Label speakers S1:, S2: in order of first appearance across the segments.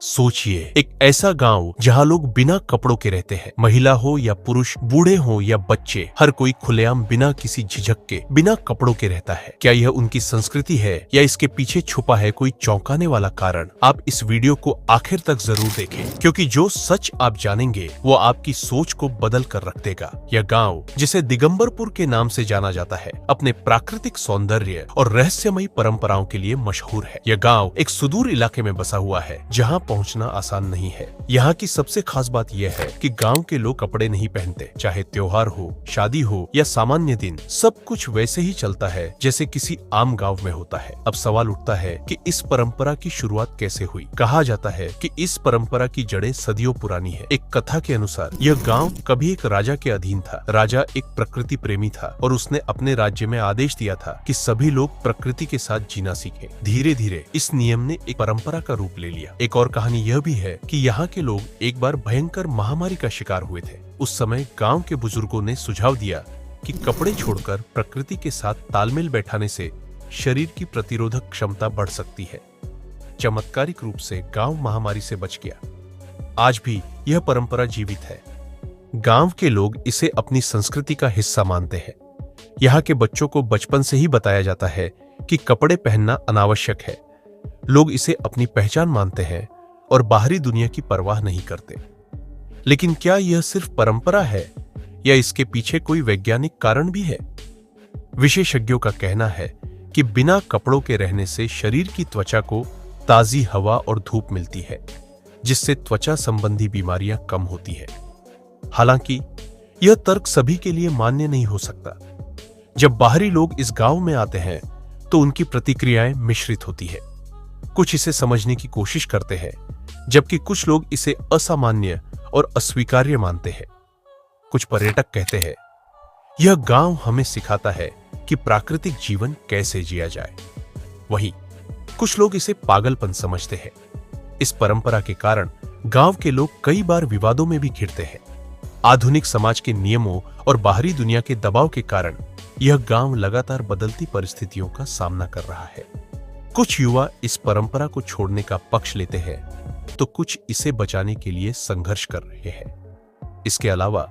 S1: सोचिए, एक ऐसा गांव जहां लोग बिना कपड़ों के रहते हैं। महिला हो या पुरुष, बूढ़े हो या बच्चे, हर कोई खुलेआम बिना किसी झिझक के बिना कपड़ों के रहता है। क्या यह उनकी संस्कृति है या इसके पीछे छुपा है कोई चौंकाने वाला कारण? आप इस वीडियो को आखिर तक जरूर देखें, क्योंकि जो सच आप जानेंगे वो आपकी सोच को बदल कर रख देगा। यह गाँव, जिसे दिगंबरपुर के नाम से जाना जाता है, अपने प्राकृतिक सौंदर्य और रहस्यमयी परंपराओं के लिए मशहूर है। यह गाँव एक सुदूर इलाके में बसा हुआ है, जहाँ पहुंचना आसान नहीं है। यहाँ की सबसे खास बात यह है कि गांव के लोग कपड़े नहीं पहनते। चाहे त्योहार हो, शादी हो या सामान्य दिन, सब कुछ वैसे ही चलता है जैसे किसी आम गांव में होता है। अब सवाल उठता है कि इस परंपरा की शुरुआत कैसे हुई? कहा जाता है कि इस परंपरा की जड़ें सदियों पुरानी है। एक कथा के अनुसार यह गाँव कभी एक राजा के अधीन था। राजा एक प्रकृति प्रेमी था और उसने अपने राज्य में आदेश दिया था कि सभी लोग प्रकृति के साथ जीना सीखें। धीरे धीरे इस नियम ने एक परंपरा का रूप ले लिया। एक और कहानी यह भी है कि यहाँ के लोग एक बार भयंकर महामारी का शिकार हुए थे। उस समय गांव के बुजुर्गों ने सुझाव दिया कि कपड़े छोड़कर प्रकृति के साथ तालमेल बैठाने से शरीर की प्रतिरोधक क्षमता बढ़ सकती है। चमत्कारिक रूप से गांव महामारी से बच गया। आज भी यह परंपरा जीवित है। गांव के लोग इसे अपनी संस्कृति का हिस्सा मानते हैं। यहाँ के बच्चों को बचपन से ही बताया जाता है कि कपड़े पहनना अनावश्यक है। लोग इसे अपनी पहचान मानते हैं और बाहरी दुनिया की परवाह नहीं करते। लेकिन क्या यह सिर्फ परंपरा है या इसके पीछे कोई वैज्ञानिक कारण भी है? विशेषज्ञों का कहना है कि बिना कपड़ों के रहने से शरीर की त्वचा को ताजी हवा और धूप मिलती है, जिससे त्वचा संबंधी बीमारियां कम होती है। हालांकि यह तर्क सभी के लिए मान्य नहीं हो सकता। जब बाहरी लोग इस गांव में आते हैं तो उनकी प्रतिक्रियाएं मिश्रित होती है। कुछ इसे समझने की कोशिश करते हैं, जबकि कुछ लोग इसे असामान्य और अस्वीकार्य मानते हैं। कुछ पर्यटक कहते हैं, यह गांव हमें सिखाता है कि प्राकृतिक जीवन कैसे जिया जाए। वहीं कुछ लोग इसे पागलपन समझते हैं। इस परंपरा के कारण गांव के लोग कई बार विवादों में भी घिरते हैं। आधुनिक समाज के नियमों और बाहरी दुनिया के दबाव के कारण यह गांव लगातार बदलती परिस्थितियों का सामना कर रहा है। कुछ युवा इस परंपरा को छोड़ने का पक्ष लेते हैं, तो कुछ इसे बचाने के लिए संघर्ष कर रहे हैं। इसके अलावा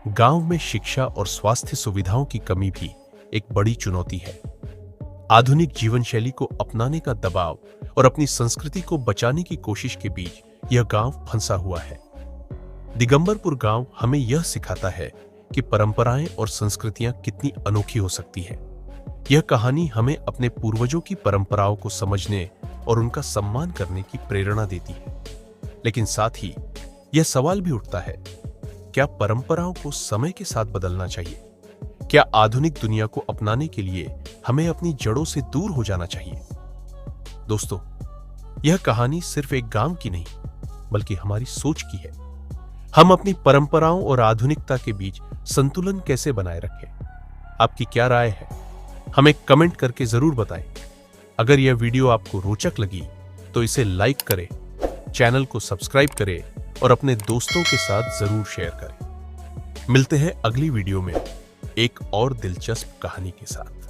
S1: गांव में शिक्षा और स्वास्थ्य सुविधाओं की कमी भी एक बड़ी चुनौती है। आधुनिक जीवन शैली को अपनाने का दबाव और अपनी संस्कृति को बचाने की कोशिश के बीच यह गांव फंसा हुआ है। दिगंबरपुर गांव हमें यह सिखाता है कि परंपराएं और संस्कृतियां कितनी अनोखी हो सकती हैं। यह कहानी हमें अपने पूर्वजों की परंपराओं को समझने और उनका सम्मान करने की प्रेरणा देती है। लेकिन साथ ही यह सवाल भी उठता है, क्या परंपराओं को समय के साथ बदलना चाहिए? क्या आधुनिक दुनिया को अपनाने के लिए हमें अपनी जड़ों से दूर हो जाना चाहिए? दोस्तों, यह कहानी सिर्फ एक गांव की नहीं, बल्कि हमारी सोच की है। हम अपनी परंपराओं और आधुनिकता के बीच संतुलन कैसे बनाए रखें? आपकी क्या राय है? हमें कमेंट करके जरूर बताएं। अगर यह वीडियो आपको रोचक लगी तो इसे लाइक करें, चैनल को सब्सक्राइब करें और अपने दोस्तों के साथ जरूर शेयर करें। मिलते हैं अगली वीडियो में एक और दिलचस्प कहानी के साथ।